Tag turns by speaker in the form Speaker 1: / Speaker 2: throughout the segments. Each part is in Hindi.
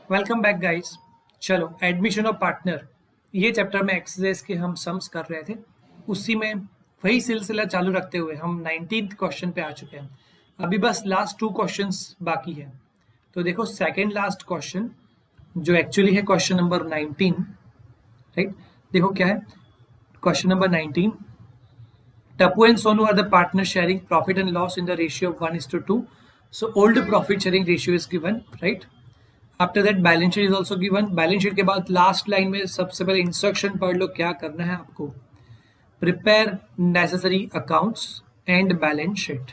Speaker 1: Welcome back guys. चलो, एडमिशन ऑफ पार्टनर ये चैप्टर में एक्सरसाइज के हम सम्स कर रहे थे। उसी में वही सिलसिला चालू रखते हुए हम 19th क्वेश्चन पे आ चुके हैं। अभी बस लास्ट 2 क्वेश्चंस बाकी है। तो देखो, सेकंड लास्ट क्वेश्चन जो एक्चुअली है क्वेश्चन नंबर 19, राइट। देखो क्या है question number 19। Tapu and Sonu are the partners sharing profit and loss in the ratio of 1:2. So old profit sharing ratio is given, right? After that balance sheet is also given. Balance sheet के बाद लास्ट लाइन में सबसे पहले इंस्ट्रक्शन पढ़ लो, क्या करना है आपको। Prepare necessary accounts and balance sheet.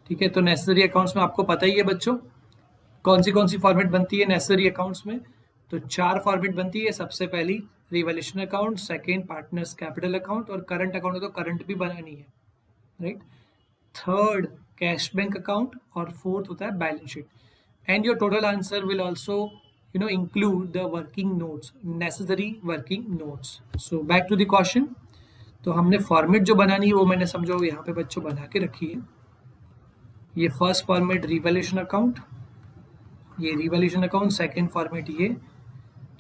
Speaker 1: ठीक है, तो नेसेसरी अकाउंट्स में आपको पता ही है बच्चों कौन सी फॉर्मेट बनती है नेसेसरी अकाउंट्स में। तो 4 फॉर्मेट बनती है। सबसे पहली revaluation account, second partners capital account, और करंट अकाउंट तो करंट भी बनानी है, right. Third cash bank account, और फोर्थ होता है balance sheet. And your total answer will also include the working notes, necessary working notes. So back to the question. तो हमने फॉर्मेट जो बनानी है वो मैंने समझो यहाँ पे बच्चों बना के रखी है। ये फर्स्ट फॉर्मेट रिवैल्यूएशन अकाउंट, ये रिवैल्यूएशन अकाउंट, सेकंड फॉर्मेट ये,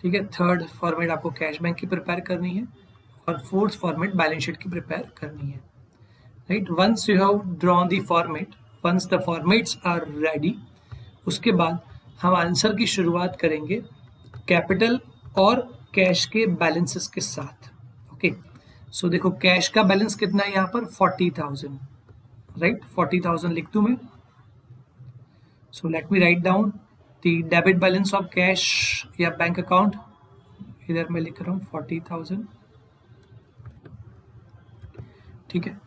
Speaker 1: ठीक है। थर्ड फॉर्मेट आपको कैश बैंक की प्रिपेयर करनी है, और फोर्थ फॉर्मेट बैलेंस शीट की प्रिपेयर करनी है, right. Once you have drawn the format, once the formats are ready, उसके बाद हम आंसर की शुरुआत करेंगे कैपिटल और कैश के बैलेंसेस के साथ। ओके, सो देखो कैश का बैलेंस कितना है यहाँ पर 40,000, राइट। 40,000 लिख दूं मैं। So let me write down the debit balance of cash या बैंक अकाउंट। इधर मैं लिख रहा हूँ 40,000, ठीक है।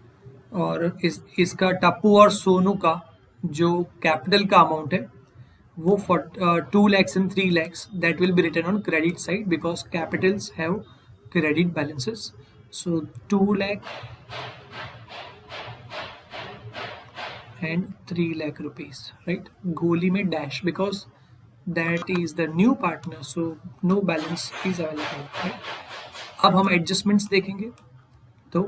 Speaker 1: और इसका टप्पू और सोनू का जो कैपिटल का अमाउंट है वो for 2 lakhs and 3 lakhs, that will be written on credit side because capitals have credit balances. So 2 lakh and 3 lakh rupees, right? गोली में dash because that is the new partner, so no balance is available, right? अब हम adjustments देखेंगे। तो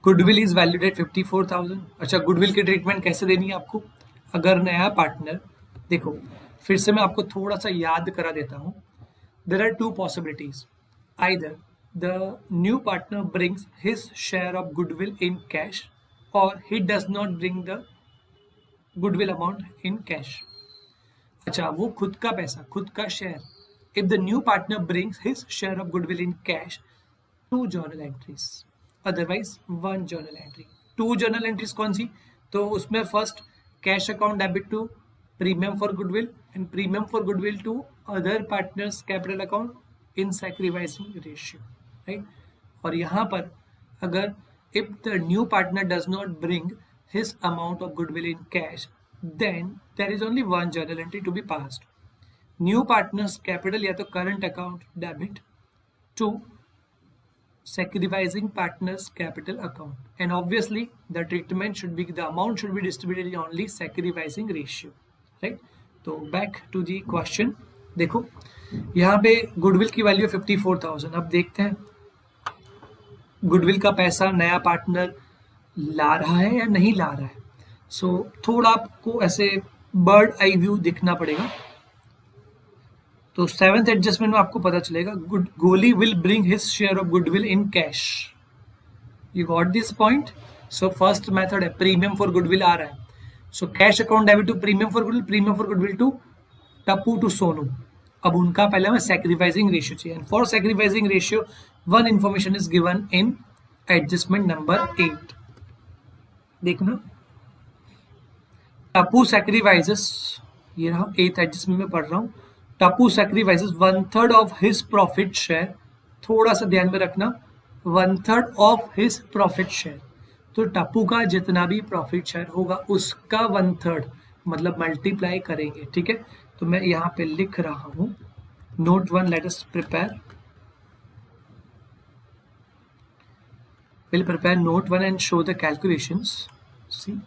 Speaker 1: गुडविल इज वैल्यूड एट 54,000। अच्छा, गुडविल की ट्रीटमेंट कैसे देनी है आपको। अगर नया पार्टनर, देखो फिर से मैं आपको थोड़ा सा याद करा देता हूँ। There are 2 possibilities, either the new partner brings his share of goodwill in cash और he does not bring the goodwill amount in cash. अच्छा, वो खुद का पैसा, खुद का शेयर, if the new partner brings his share of goodwill in cash, 2 journal entries, otherwise 1 journal entry. 2 journal entries कौन सी, तो उसमें first cash account debit to premium for goodwill and premium for goodwill to other partners capital account in sacrificing ratio, right. और यहाँ पर अगर if the new partner does not bring his amount of goodwill in cash, then there is only 1 journal entry to be passed. New partners capital या तो current account debit to sacrificing partners capital account, and obviously the treatment should be, the amount should be distributed in only sacrificing ratio, right। तो back to the question। देखो यहाँ पे गुडविल की वैल्यू 54,000। अब देखते हैं गुडविल का पैसा नया पार्टनर ला रहा है या नहीं ला रहा है। सो थोड़ा आपको ऐसे बर्ड आई व्यू दिखना पड़ेगा। तो 7th एडजस्टमेंट में आपको पता चलेगा Goli will bring his share of goodwill in cash. You got this point. So first method है प्रीमियम फॉर गुडविल आ रहा है, so cash account debit to premium for goodwill, premium for goodwill to Tappu to Sonu. अब उनका पहले हमें सैक्रिफाइसिंग रेशियो चाहिए, and for sacrificing ratio 1 information is given in adjustment number 8। देखना टप्पू सैक्रिफाइसेस, ये रहा 8th एडजस्टमेंट में पढ़ रहा हूँ। Tappu sacrifices 1/3 of his profit share. थोड़ा सा ध्यान में रखना, 1/3 ऑफ हिज प्रॉफिट शेयर। तो टप्पू का जितना भी प्रॉफिट शेयर होगा उसका 1/3 मतलब मल्टीप्लाई करेंगे, ठीक है। तो मैं यहाँ पे लिख रहा हूँ note 1, let us prepare, will prepare note 1 and show the calculations. See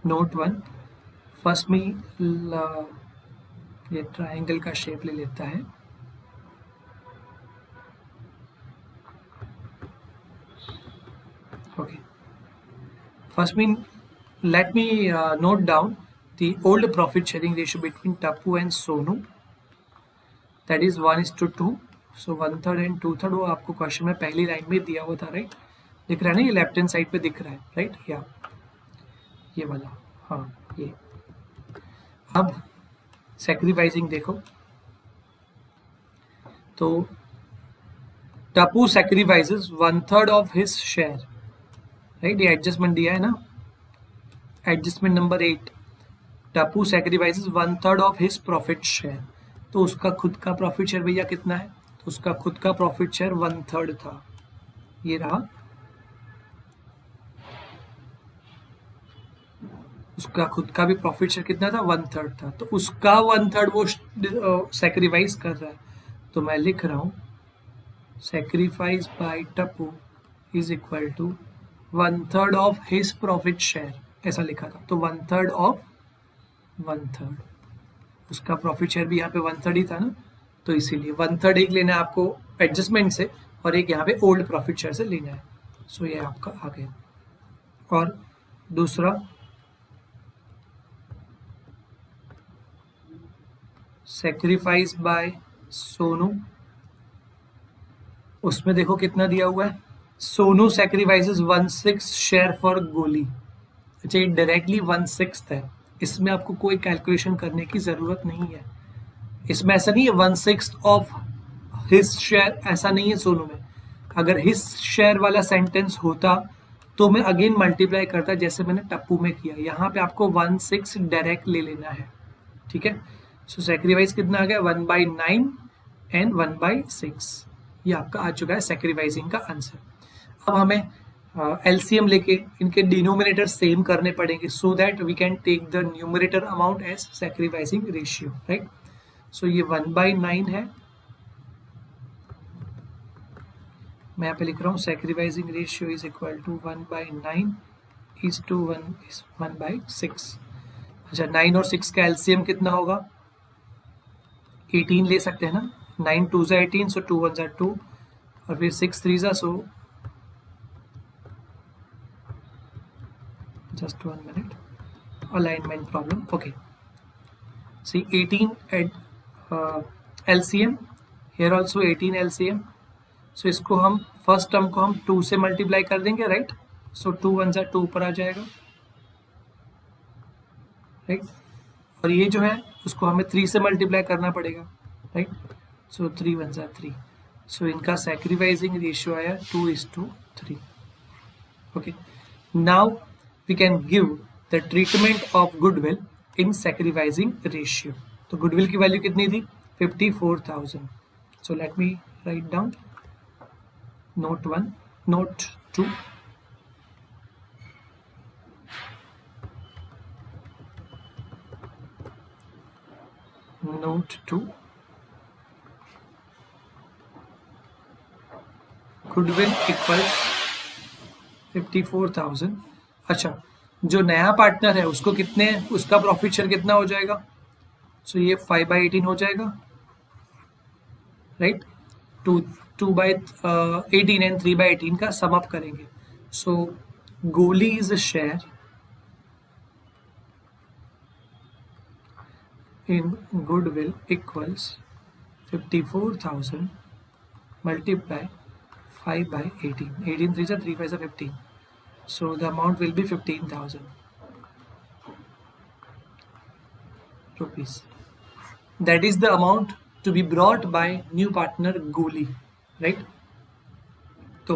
Speaker 1: note 1, first में ये ट्रायंगल का शेप ले लेता है। ओके, फर्स्ट में let me note down the old profit sharing ratio between Tapu and Sonu. That is 1:2. So 1/3 and 2/3 वो आपको क्वेश्चन में पहली लाइन में दिया हुआ था, राइट? दिख रहा है ना, ये लेफ्ट हैंड साइड पे दिख रहा है, राइट? या ये वाला, हाँ ये। अब सैक्रिफाइसिंग देखो, तो Tappu sacrifices 1/3 of his share, right? ये एडजस्टमेंट दिया है ना, adjustment number 8। Tappu sacrifices 1/3 of his profit share. तो उसका खुद का प्रॉफिट शेयर भैया कितना है? तो उसका खुद का प्रॉफिट शेयर 1/3 था, ये रहा। उसका खुद का भी प्रॉफिट शेयर कितना था? 1/3 था। तो उसका 1/3 वो सैक्रिफाइस कर रहा है। तो मैं लिख रहा हूं sacrifice by Tappu is equal to 1/3 of his profit share, ऐसा लिखा था। तो 1/3 ऑफ 1/3, उसका प्रॉफिट शेयर भी यहाँ पे 1/3 ही था ना, तो इसीलिए 1/3 एक लेना है आपको एडजस्टमेंट से, और एक यहाँ पे ओल्ड प्रॉफिट शेयर से लेना है। सो ये आपका आ गया। और दूसरा सेक्रीफाइस बाय सोनू, उसमें देखो कितना दिया हुआ है। सोनू सेक्रीफाइसेस 1/6 शेयर फॉर गोली। अच्छा, ये डायरेक्टली 1/6 है, इसमें आपको कोई कैलकुलेशन करने की जरूरत नहीं है। इसमें ऐसा नहीं है 1/6 ऑफ हिज शेयर, ऐसा नहीं है सोनू में। अगर हिज शेयर वाला सेंटेंस होता तो मैं अगेन मल्टीप्लाई करता, जैसे मैंने टप्पू में किया। यहाँ पे आपको 1/6 डायरेक्ट ले लेना है, ठीक है? सो सैक्रिफाइस कितना आ गया? 1/9 एंड 1/6। ये आपका आ चुका है सैक्रिफाइसिंग का आंसर। अब हमें एलसीएम लेके इनके डिनोमिनेटर सेम करने पड़ेंगे, so that we can take the numerator amount as sacrificing ratio, right? So ये 1/9 है, मैं यहाँ पे लिख रहा हूँ sacrificing ratio is equal to 1/9 is to 1/6। अच्छा, 9 और 6 का एलसीएम कितना होगा? 18 ले सकते हैं ना, 9 2 ज़ा 18, सो 2 1 ज़ा 2, और फिर 6 3 ज़ा, सो just 1 minute, alignment problem, okay. See 18 at LCM, here also 18 LCM, so इसको हम फर्स्ट टर्म को हम 2 से मल्टीप्लाई कर देंगे, राइट? सो 2 1 ज़ा 2 ऊपर आ जाएगा, राइट? और ये जो है उसको हमें 3 से मल्टीप्लाई करना पड़ेगा, राइट? सो 3 1 ज़ा 3, सो इनका सैक्रिफाइसिंग रेशियो आया 2:3, okay. Now we can give the treatment of goodwill in sacrificing ratio. तो goodwill की वैल्यू कितनी थी? 54,000. So let me write down note 1, note 2. Note 2. Goodwill equals 54,000. अच्छा, जो नया पार्टनर है उसको कितने, उसका प्रॉफिट शेयर कितना हो जाएगा? सो ये 5/18 हो जाएगा, राइट? 2/18 एंड 3/18 का सम अप करेंगे। सो गोली is a share in goodwill equals 54,000 multiply 5/18, 18 3 3 5 15, so the amount will be 15,000 rupees. That is the amount to be brought by new partner Goli, right? तो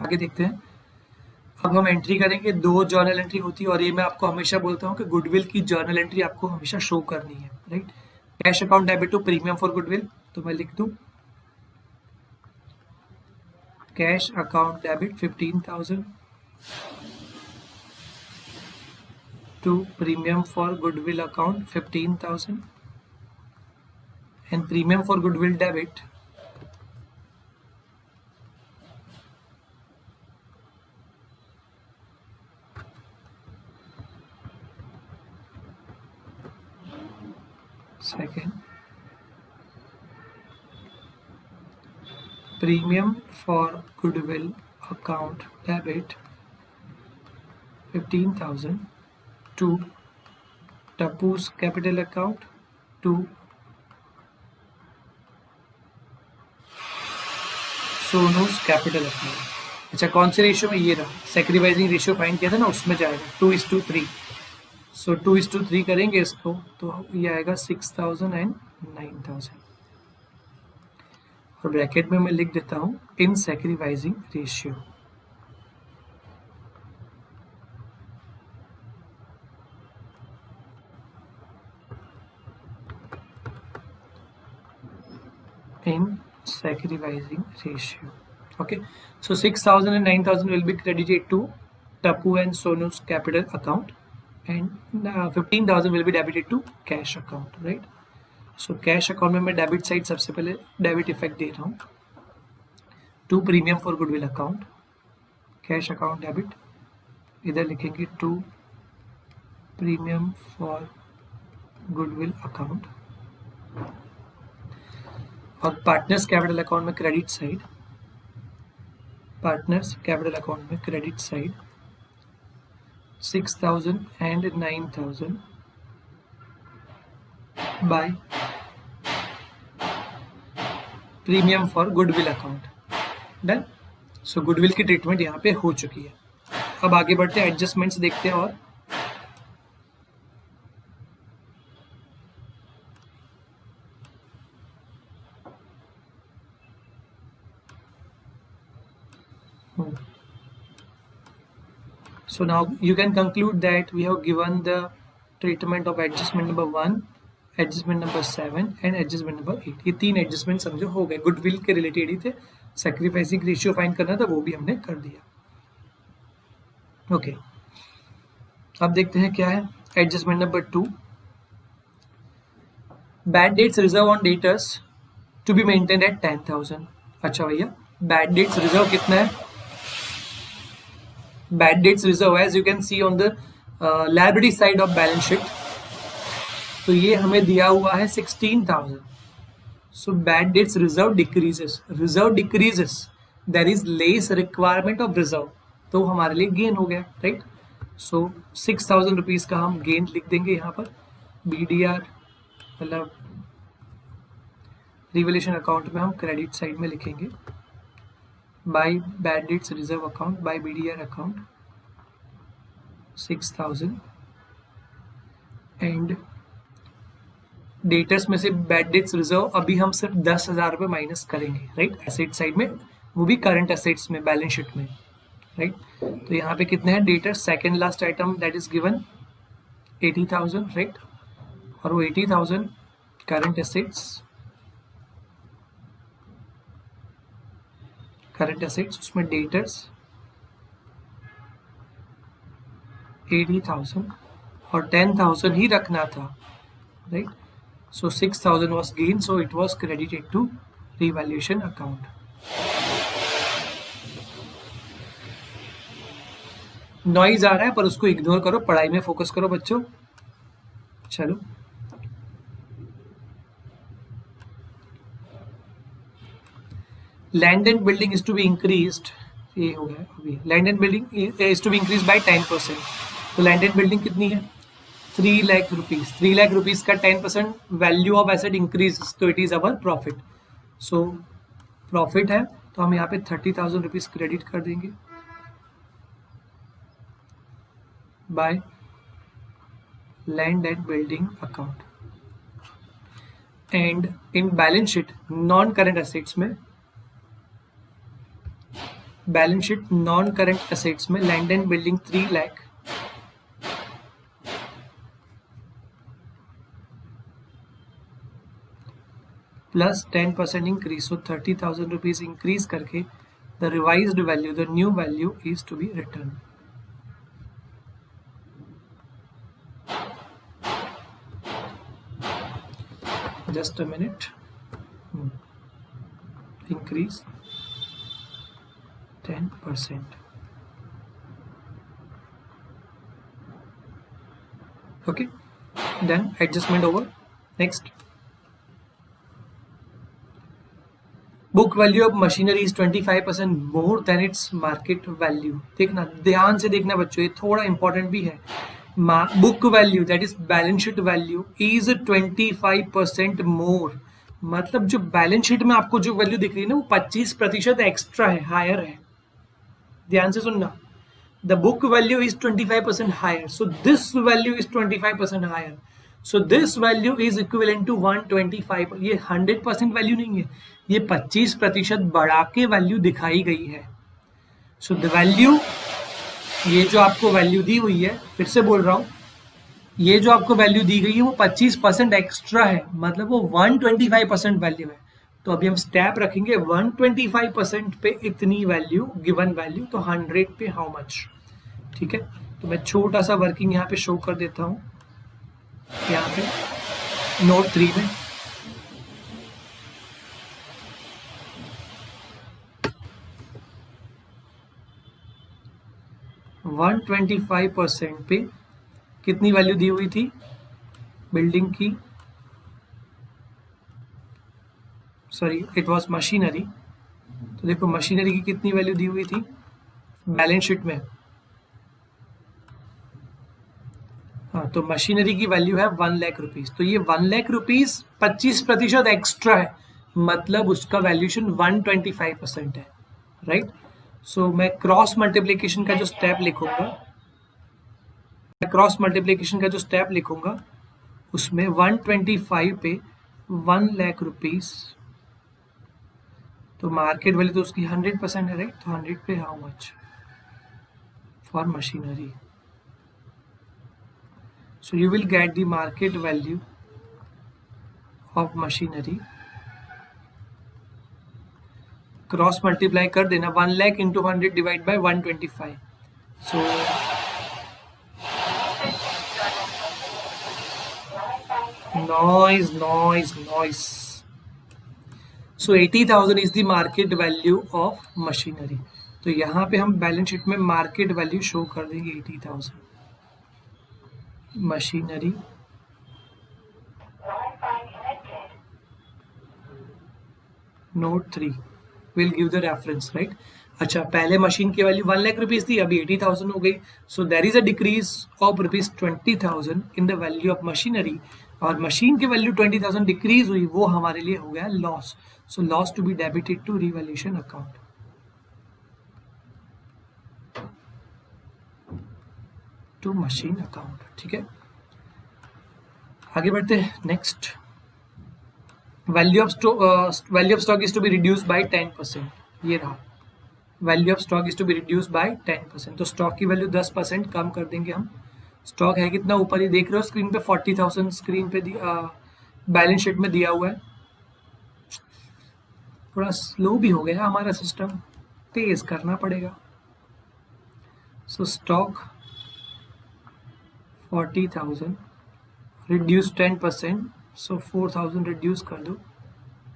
Speaker 1: आगे देखते हैं। अब हम एंट्री करेंगे, 2 जर्नल एंट्री होती है, और ये मैं आपको हमेशा बोलता हूँ कि गुडविल की जर्नल एंट्री आपको हमेशा शो करनी है, right? Cash account debit to premium for goodwill, तो मैं लिख दूं cash account debit 15,000 to premium for goodwill account 15,000 and premium for goodwill debit second premium for goodwill account debit 15,000 to Tapu's capital account to Sonu's capital account. अच्छा, कौन से रेशियो में? ये रहा, सेक्रीफाइसिंग रेशियो फाइंड किया था ना, उसमें जाएगा 2:3। सो 2:3 करेंगे इसको तो ये आएगा 6,000 एंड 9,000, और ब्रैकेट में मैं लिख देता हूँ in sacrificing ratio. in sacrificing ratio. Okay, so 6,000 and 9,000 will be credited to Tapu and Sonu's capital account, and 15,000 will be debited to cash account, right? So cash account में मैं डेबिट साइड सबसे पहले डेबिट इफेक्ट दे रहा हूँ to premium for goodwill account, cash account debit, इधर लिखेंगे to premium for goodwill account, और पार्टनर्स कैपिटल अकाउंट में credit side, partners capital account में credit side 6,000 and 9,000 by premium for goodwill account. Done. So goodwill की ट्रीटमेंट यहाँ पे हो चुकी है। अब आगे बढ़ते हैं, एडजस्टमेंट्स देखते हैं। और so now you can conclude that we have given the treatment of adjustment number 1, adjustment number 7 and adjustment number 8। ये 3 एडजस्टमेंट समझो हो गए, गुडविल के रिलेटेड ही थे। सैक्रिफाइसिंग रेशियो फाइंड करना था, वो भी हमने कर दिया। ओके, अब देखते हैं क्या है adjustment number 2, bad debts reserve on debtors to be maintain at 10,000। अच्छा भैया, बैड डेट्स रिजर्व कितना है? Bad debts reserve as you can see on the liability side of balance sheet, तो ये हमें दिया हुआ है 16,000। so bad debts reserve decreases, there is less requirement of reserve, तो हमारे लिए गेन हो गया, राइट। सो 6,000 रुपीज का हम गेन लिख देंगे यहाँ पर, BDR मतलब रिवैल्यूएशन अकाउंट में हम क्रेडिट साइड में लिखेंगे by bad debts reserve account by BDR account 6,000, and debtors में से बैड डेट्स रिजर्व अभी हम सिर्फ 10,000 रुपये माइनस करेंगे, राइट, एसेट साइड में, वो भी करंट एसेट्स में, बैलेंस शीट में, राइट। तो यहाँ पे कितने हैं debtors? Second last item that is given 80,000, right, और वो 80,000 करंट एसेट्स, उसमें डेटर्स 80,000 और 10,000 ही रखना था, right. So 6,000 was gain, so it was credited to revaluation account। Noise आ रहा है पर उसको इग्नोर करो, पढ़ाई में फोकस करो बच्चों। चलो, land and building is to be increased, ये हो गया अभी, land and building is to be increase by 10%। तो लैंड एंड बिल्डिंग कितनी है? 3 लाख रुपीज। 3 लाख रुपीज का 10% वैल्यू ऑफ एसेट इंक्रीज, तो it is our profit. So profit है तो हम यहाँ पे 30,000 रुपीज क्रेडिट कर देंगे by land and building account, and in balance sheet non current assets में, balance sheet non current assets में land and building 3 lakh plus 10% increase, so 30,000 rupees increase करके the revised value, the new value is to be return. Just a minute, increase 10%। okay, then adjustment over। next, book value of machinery is 25% more than its market value. देखना, ध्यान से देखना बच्चों, ये थोड़ा इंपॉर्टेंट भी है। Book value that is balance sheet value is 25% मोर, मतलब जो बैलेंस शीट में आपको जो वैल्यू दिख रही है ना, वो 25% एक्स्ट्रा है, हायर है। ध्यान से सुनना, the book value is 25% higher, so this value is 25% higher, so this value is equivalent to 125। ये 100% वैल्यू नहीं है, ये 25% बढ़ा के वैल्यू दिखाई गई है। सो द वैल्यू, ये जो आपको वैल्यू दी हुई है, फिर से बोल रहा हूं, ये जो आपको वैल्यू दी गई है वो 25% एक्स्ट्रा है, मतलब वो 125% वैल्यू है। तो अभी हम स्टेप रखेंगे 125% पे इतनी वैल्यू, गिवन वैल्यू, तो 100 पे हाउ मच। ठीक है, तो मैं छोटा सा वर्किंग यहाँ पे शो कर देता हूँ, यहाँ पे नोट 3 में। वन 25% पे कितनी वैल्यू दी हुई थी बिल्डिंग की, सॉरी इट वाज मशीनरी। तो देखो मशीनरी की कितनी वैल्यू दी हुई थी बैलेंस शीट में। हाँ, तो मशीनरी की वैल्यू है 1 लाख रुपीज, तो ये 1 लाख रुपीज 25% एक्स्ट्रा है, मतलब उसका वैल्यूशन 125% है, राइट। सो मैं क्रॉस मल्टीप्लीकेशन का जो स्टेप लिखूंगा, उसमें 125 पे 1 लाख रुपीज, तो मार्केट वैल्यू तो उसकी 100% है, राइट। तो 100 पे how much for machinery, so you will get the market value of machinery, cross multiply कर देना, 1 lakh into 100 divide by 125, so noise, so 80,000 is the market value of machinery। तो यहाँ पे हम बैलेंस शीट में मार्केट वैल्यू शो कर देंगे 80,000 machinery, note 3 will give the reference, right. अच्छा, पहले मशीन की वैल्यू 1 लाख रुपीज थी, अभी 80,000 हो गई, so there is a decrease of rupees 20,000 in the value of machinery, और मशीन की वैल्यू 20,000 डिक्रीज हुई, वो हमारे लिए हो गया loss. So loss to be debited to revaluation account. To machine account, ठीक है। आगे बढ़ते हैं, next, value of stock is to be reduce by 10%। ये रहा, value of stock is to be reduce by 10%, तो स्टॉक की वैल्यू 10% कम कर देंगे हम। स्टॉक है कितना, ऊपर ही देख रहे हो स्क्रीन पे, 40,000 स्क्रीन पे बैलेंस शीट में दिया हुआ है। थोड़ा स्लो भी हो गया हमारा सिस्टम, तेज करना पड़ेगा। सो स्टॉक 40,000 रिड्यूस 10%, so 4,000 reduce कर दो,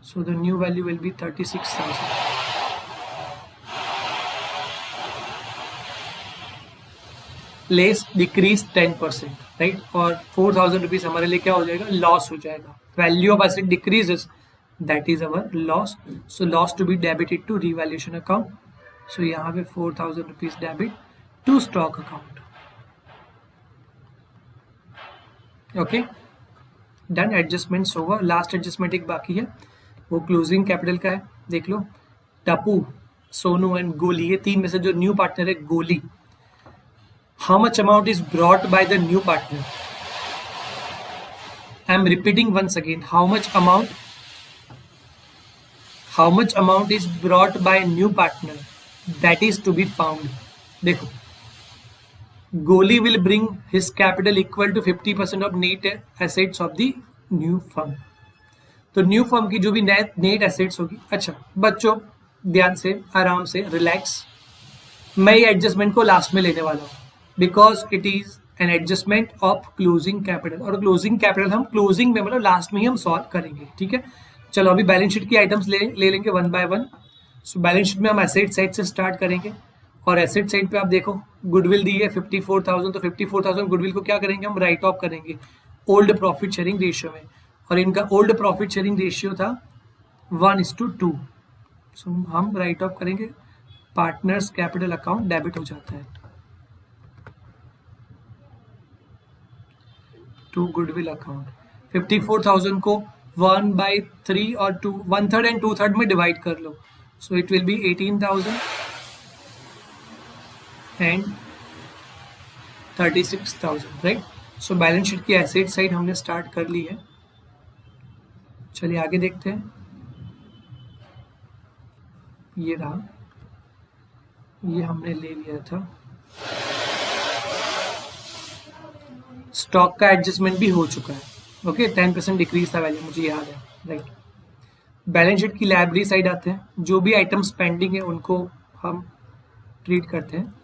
Speaker 1: so the new value will be 36,000। Less decrease 10%, right, और 4,000 रुपीज हमारे लिए क्या हो जाएगा, लॉस हो जाएगा। Value of asset decreases, that is our loss, so loss to be debited to revaluation account. So यहाँ पे 4,000 rupees debit to stock account. Okay, done, adjustments होगा। लास्ट एडजस्टमेंट एक बाकी है, वो क्लोजिंग कैपिटल का है, देख लो। टप्पू, सोनू एंड गोली, ये तीन में से जो न्यू पार्टनर है Goli, how much amount is brought by the new partner. I am repeating once again, how much amount is brought by new partner, that is to be found. देखो, Goli will bring his capital equal to 50% of net assets of the new firm. तो न्यू फर्म की जो भी नेट एसेट्स होगी। अच्छा बच्चों, ध्यान से, आराम से, रिलैक्स, मैं ये एडजस्टमेंट को लास्ट में लेने वाला हूँ, because it is an adjustment of closing capital, और क्लोजिंग कैपिटल हम क्लोजिंग में, मतलब लास्ट में ही हम सॉल्व करेंगे, ठीक है। चलो अभी बैलेंस शीट की आइटम्स ले लेंगे one by one. So balance sheet में हम एसेट साइड से स्टार्ट करेंगे, और एसेट साइड पे आप देखो गुडविल दी है 54,000, तो 54,000 गुडविल को क्या करेंगे हम, राइट ऑफ करेंगे ओल्ड प्रॉफिट शेयरिंग रेशियो में, और इनका ओल्ड प्रॉफिट शेयरिंग रेशियो था 1:2। सो हम राइट ऑफ करेंगे, पार्टनर्स कैपिटल अकाउंट डेबिट हो जाता है टू गुडविल अकाउंट। 54,000 को 1/3 और 1/3 एंड 2/3 में डिवाइड कर लो, so it will be 18,000 and 36,000, right. So balance sheet की एसेट साइड हमने स्टार्ट कर ली है। चलिए आगे देखते हैं। ये रहा, ये हमने ले लिया था। स्टॉक का एडजस्टमेंट भी हो चुका है, ओके। 10% डिक्रीज था वैल्यू, मुझे याद है, राइट। बैलेंस शीट की लाइब्रेरी साइड आते हैं, जो भी आइटम्स पेंडिंग है उनको हम ट्रीट करते हैं।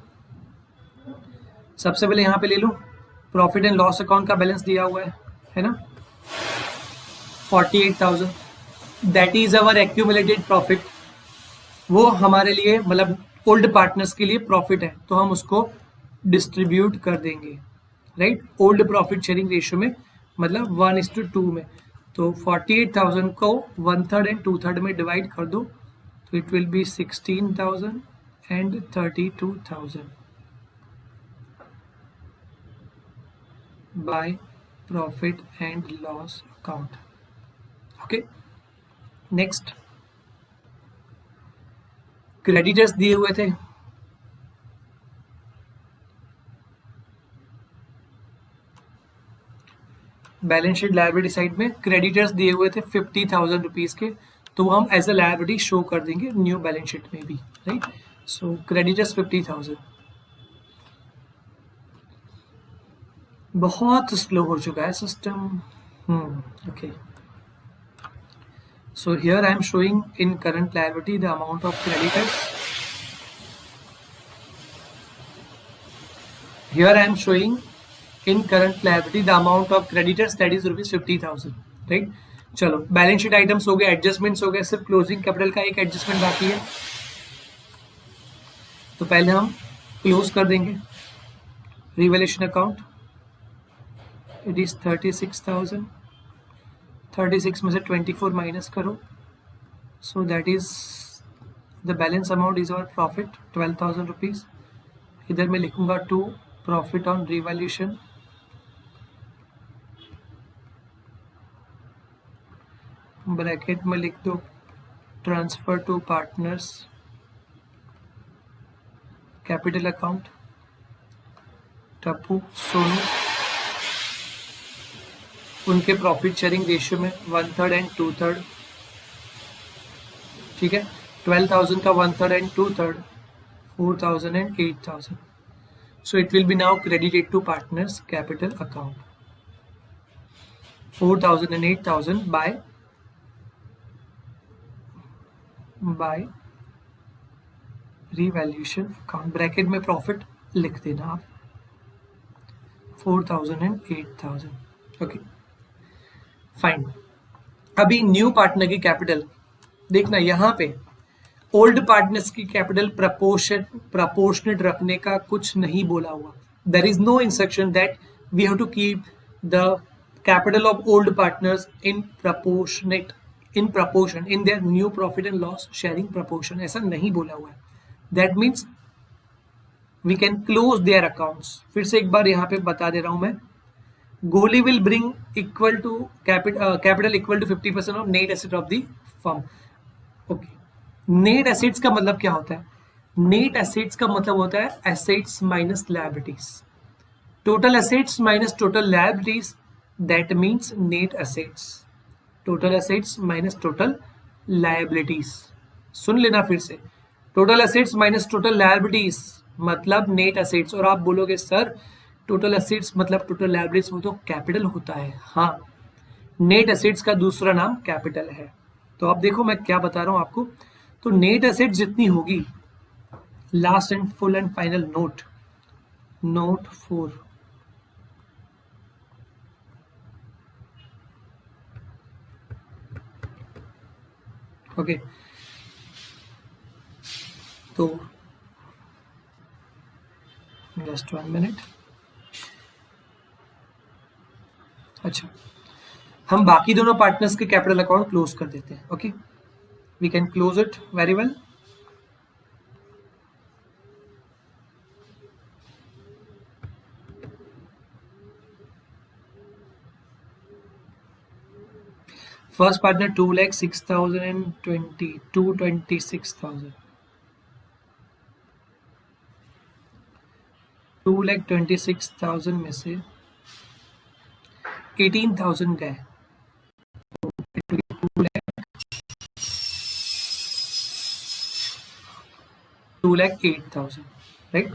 Speaker 1: सबसे पहले यहाँ पे ले लो, प्रॉफिट एंड लॉस अकाउंट का बैलेंस दिया हुआ है ना, 48,000, that is our accumulated profit. वो हमारे लिए मतलब ओल्ड पार्टनर्स के लिए प्रॉफिट है, तो हम उसको डिस्ट्रीब्यूट कर देंगे, right. Old profit sharing ratio में, मतलब 1:2 में। तो 48,000 को 1/3 एंड 2/3 में डिवाइड कर दो, तो it will B 16,000 and 32,000 by profit and loss account, okay. Next, creditors दिए हुए थे, बैलेंस शीट लायबिलिटी साइड में क्रेडिटर्स दिए हुए थे 50,000 रुपीज के, तो हम एज अ लायबिलिटी शो कर देंगे न्यू बैलेंस शीट में भी, राइट। So creditors 50,000। बहुत स्लो हो चुका है system, okay. So here I am showing in current liability the amount of creditors, here I am showing in current liability the amount of creditors, that is rupees 50,000, right। चलो बैलेंस शीट आइटम्स हो गए, एडजस्टमेंट्स हो गए, सिर्फ क्लोजिंग कैपिटल का एक एडजस्टमेंट बाकी है, तो पहले हम क्लोज कर देंगे रिवैल्यूएशन अकाउंट। इट इज 36,000, 36 में से 24 माइनस करो, so that is the balance amount is our profit 12,000 rupees. इधर मैं लिखूंगा to profit on revaluation, bracket में लिख दो transfer to partners capital account, Tappu Sonu, उनके प्रॉफिट शेयरिंग रेशियो में 1/3 एंड 2/3, ठीक है। 12,000 का 1/3 and 2/3, 4,000 and 8,000, so it will be now credited to partners capital account, 4,000 and 8,000 by revaluation account, bracket में प्रॉफिट लिख देना आप, 4,000 and 8,000, ओके फाइन। अभी न्यू पार्टनर की कैपिटल देखना, यहाँ पे ओल्ड पार्टनर्स की कैपिटल प्रपोर्शनेट रखने का कुछ नहीं बोला हुआ, there is no instruction that we have to keep the capital of old partners in proportion in their new profit and loss sharing proportion, ऐसा नहीं बोला हुआ है। That means we can close their accounts. फिर से एक बार यहाँ पे बता दे रहा हूं मैं, Goli will bring equal to capital equal to 50% of net asset of the firm, okay. Net assets का मतलब क्या होता है? नेट एसेट्स का मतलब होता है assets minus liabilities, total assets minus total liabilities, that means net assets. Total assets minus total liabilities, सुन लेना फिर से, total assets minus total liabilities मतलब नेट एसेट्स। और आप बोलोगे सर टोटल एसेट्स मतलब टोटल लायबिलिटीज में तो कैपिटल होता है, हाँ, नेट एसेट्स का दूसरा नाम कैपिटल है। तो अब देखो मैं क्या बता रहा हूं आपको, तो नेट एसेट जितनी होगी, last and full and final note 4, okay. तो जस्ट 1 मिनट, अच्छा हम बाकी दोनों पार्टनर्स के कैपिटल अकाउंट क्लोज कर देते हैं, okay. We can close it very well. First partner 2,06,000 and 226,000. 2,26,000 में से 18,000 गए, 2,08,000, right.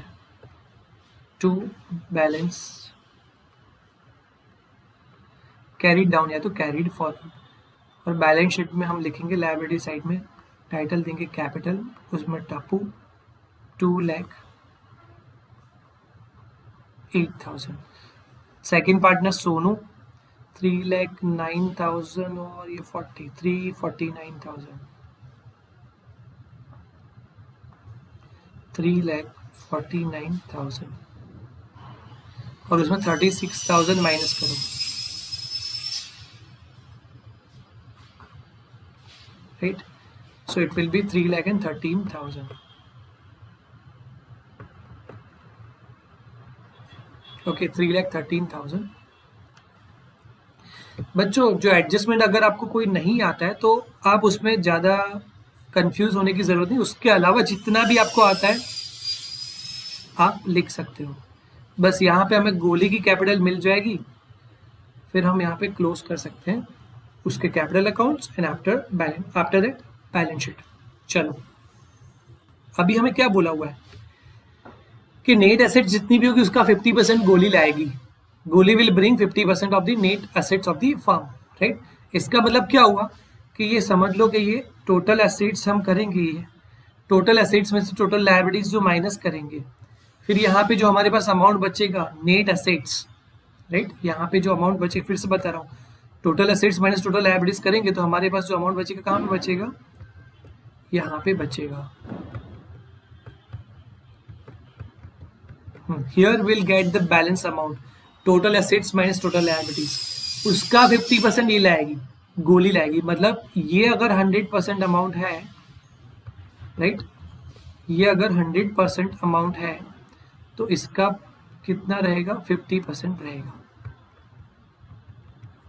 Speaker 1: To balance carried down या तो कैरीड फॉरवर्ड. और बैलेंस शीट में हम लिखेंगे लायबिलिटी साइड में टाइटल देंगे कैपिटल, उसमें टापू 2,08,000. सेकेंड पार्टनर सोनू 3,09,000 और ये 49,000. 3,49,000 और उसमें 36,000 माइनस करो. Right, so it will be 3,13,000. Okay, 3,13,000. बच्चों, जो एडजस्टमेंट अगर आपको कोई नहीं आता है तो आप उसमें ज़्यादा कंफ्यूज होने की ज़रूरत नहीं. उसके अलावा जितना भी आपको आता है आप लिख सकते हो. बस यहाँ पे हमें गोली की कैपिटल मिल जाएगी, फिर हम यहाँ पे क्लोज कर सकते हैं उसके capital accounts and after that balance sheet. चलो, अभी हमें क्या बोला हुआ है कि नेट एसेट जितनी भी होगी उसका 50% गोली लाएगी. गोली will bring 50% of the net assets of the firm, right. इसका मतलब क्या हुआ कि ये समझ लो कि ये टोटल एसेट्स हम करेंगे, ये टोटल एसेट्स में से टोटल लायबिलिटीज जो माइनस करेंगे, फिर यहाँ पे जो हमारे पास अमाउंट बचेगा नेट एसेट्स, राइट. यहाँ पे जो अमाउंट बचे, फिर से बता रहा हूँ, total assets minus total liabilities करेंगे तो हमारे पास जो अमाउंट बचेगा कहाँ पे बचेगा, यहाँ पे बचेगा. Here will get the balance amount, total assets minus total liabilities. उसका 50% ये लाएगी, गोली लाएगी. मतलब ये अगर 100% अमाउंट है, राइट, ये अगर 100% अमाउंट है तो इसका कितना रहेगा, 50% रहेगा.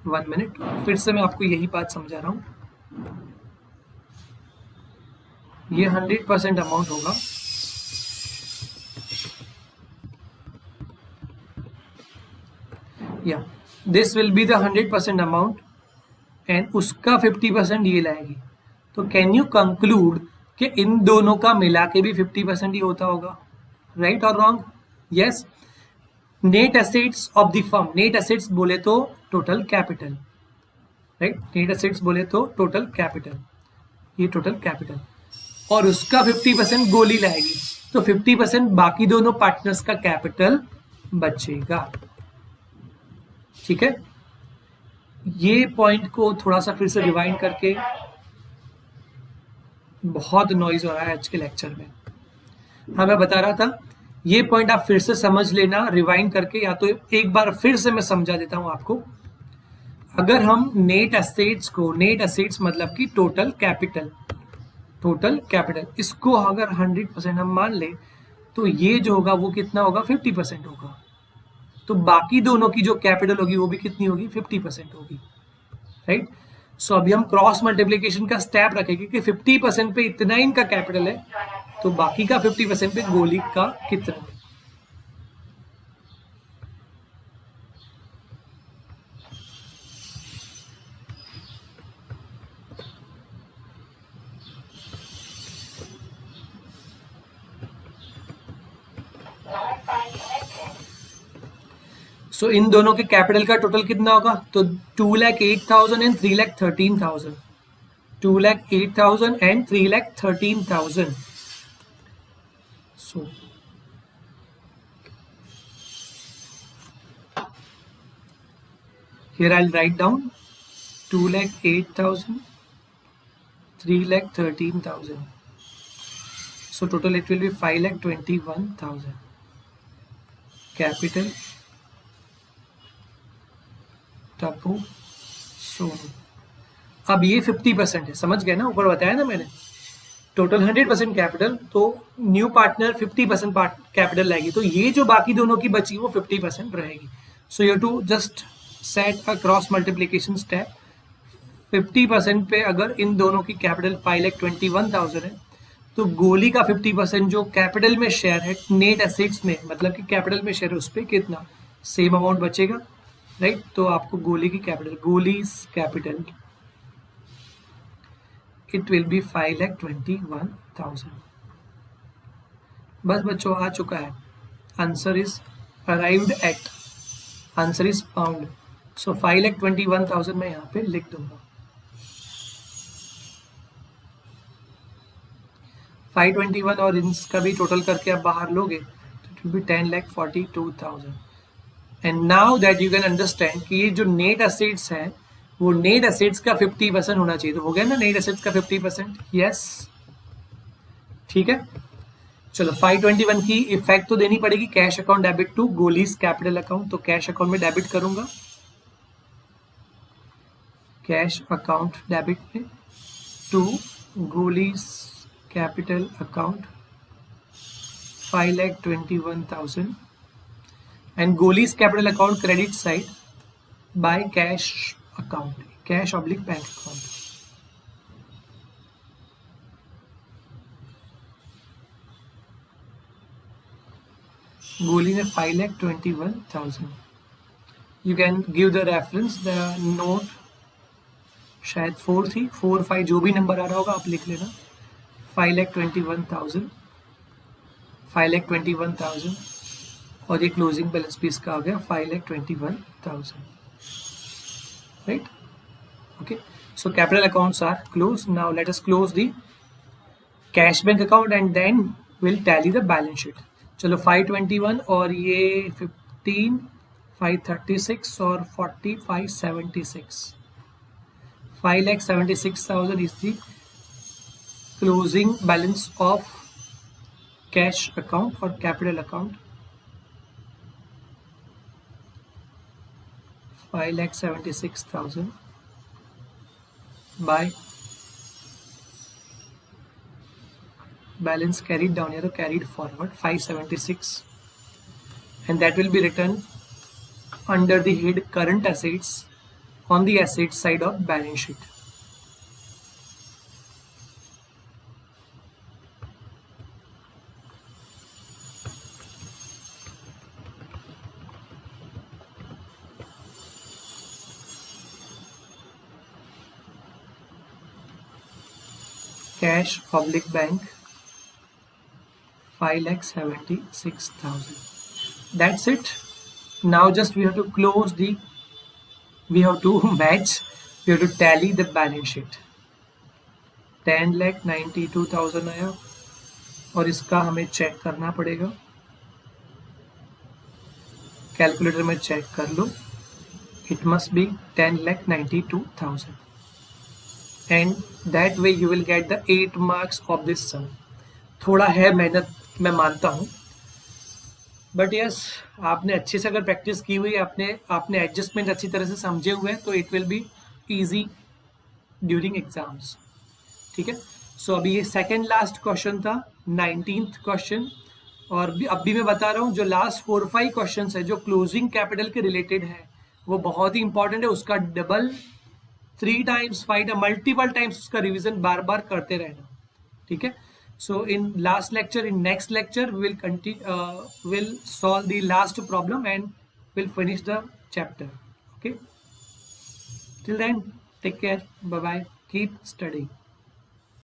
Speaker 1: 1 मिनट, फिर से मैं आपको यही बात समझा रहा हूं. ये 100% अमाउंट होगा, या this will be the 100% amount and उसका 50% ये लाएगी. तो कैन यू कंक्लूड कि इन दोनों का मिला के भी 50% ही होता होगा, राइट और wrong? Yes. Net assets of the firm, net assets बोले तो total capital, right. Net assets बोले तो टोटल कैपिटल, ये टोटल कैपिटल, और उसका 50% गोली लाएगी. तो 50% बाकी दोनों पार्टनर्स का कैपिटल बचेगा. ठीक है, ये पॉइंट को थोड़ा सा फिर से रिवाइंड करके, बहुत नॉइज हो रहा है आज के लेक्चर में. हाँ, मैं बता रहा था, ये पॉइंट आप फिर से समझ लेना रिवाइंड करके, या तो एक बार फिर से मैं समझा देता हूं आपको. अगर हम नेट एसेट्स को, नेट एसेट्स मतलब कि टोटल कैपिटल, टोटल कैपिटल, इसको अगर 100% हम मान ले तो ये जो होगा वो कितना होगा, 50% होगा. तो बाकी दोनों की जो कैपिटल होगी वो भी कितनी होगी, 50% होगी, राइट. सो अभी हम क्रॉस मल्टीप्लीकेशन का स्टेप रखेंगे कि 50% पे इतना ही इनका कैपिटल है, तो बाकी का 50% पे गोली का कितना. सो इन दोनों के कैपिटल का टोटल कितना होगा, तो 2,08,000 and 3,13,000. 2,08,000 and 3,13,000. So here I'll write down 2,08,000, 3,13,000. So total it will be 5,21,000. Capital Tapu Sonu. अब ये 50% है, समझ गए ना, ऊपर बताया ना मैंने, टोटल 100% कैपिटल, तो न्यू पार्टनर 50% कैपिटल लाएगी, तो ये जो बाकी दोनों की बची वो 50% रहेगी. So you to just set a cross multiplication step. 50% पे अगर इन दोनों की कैपिटल 5,21,000 है, तो गोली का 50% जो कैपिटल में शेयर है नेट एसेट्स में, मतलब कि कैपिटल में शेयर है, उस पर कितना सेम अमाउंट बचेगा, राइट. तो आपको गोली की capital, Goli's capital, it will be 5,21,000. बस बच्चों आ चुका है, answer is arrived at, answer is found. So 5,21,000 मैं यहाँ पे लिख दूंगा. 521 और इसका भी टोटल करके आप बाहर लोगे तो it will B 10,42,000. And now that you can understand कि ये जो नेट एसेट्स हैं वो नेट एसेट्स का 50% होना चाहिए. तो हो गया ना नेट एसेट्स का 50%. यस, ठीक है. चलो 521 की इफेक्ट तो देनी पड़ेगी. Cash account debit to Goli's capital account, तो कैश अकाउंट में डेबिट करूंगा, कैश अकाउंट डेबिट में to Goli's capital account 5,21,000 and Goalies capital account credit side by cash account, cash oblique bank account. गोली में 5,21,000. You can give the reference, the note शायद 4 थी, 4 5 जो भी नंबर आ रहा होगा आप लिख लेना. 5,21,000, 5,21,000 और ये क्लोजिंग बैलेंस भी इसका आ गया 5,21,000, right. Okay, so capital accounts are close. Now let us close the cash bank account and then will tally the balance sheet. चलो 521 और ये 15, 536 और 40, 576, 5,76,000 is the closing balance of cash account or capital account. 5,76,000 by balance carried down here, carried forward 576, and that will be written under the head current assets on the asset side of balance sheet. Cash public bank 5,76,000. That's it. Now just we have to close the, we have to match, we have to tally the balance sheet. 10,92,000 आया और इसका हमें चेक करना पड़ेगा. कैलकुलेटर में चेक कर लो. It must be 10,92,000. And that way you will get the 8 marks of this sum. थोड़ा है मेहनत, मैं मानता हूँ, बट यस आपने अच्छे से अगर प्रैक्टिस की हुई, आपने एडजस्टमेंट अच्छी तरह से समझे हुए हैं, तो it will be easy during exams. ठीक है. सो अभी ये सेकेंड लास्ट क्वेश्चन था, 19th क्वेश्चन. और अब भी मैं बता रहा हूँ जो लास्ट 4-5 क्वेश्चन है जो क्लोजिंग कैपिटल के रिलेटेड है वो बहुत ही इंपॉर्टेंट है. उसका डबल 3 times 5 मल्टीपल टाइम्स उसका रिविजन बार बार करते रहना. ठीक है. So in last lecture, in next lecture, we will continue, will solve the last problem and will finish the chapter. Okay. Till then, take care. Bye bye. Keep studying.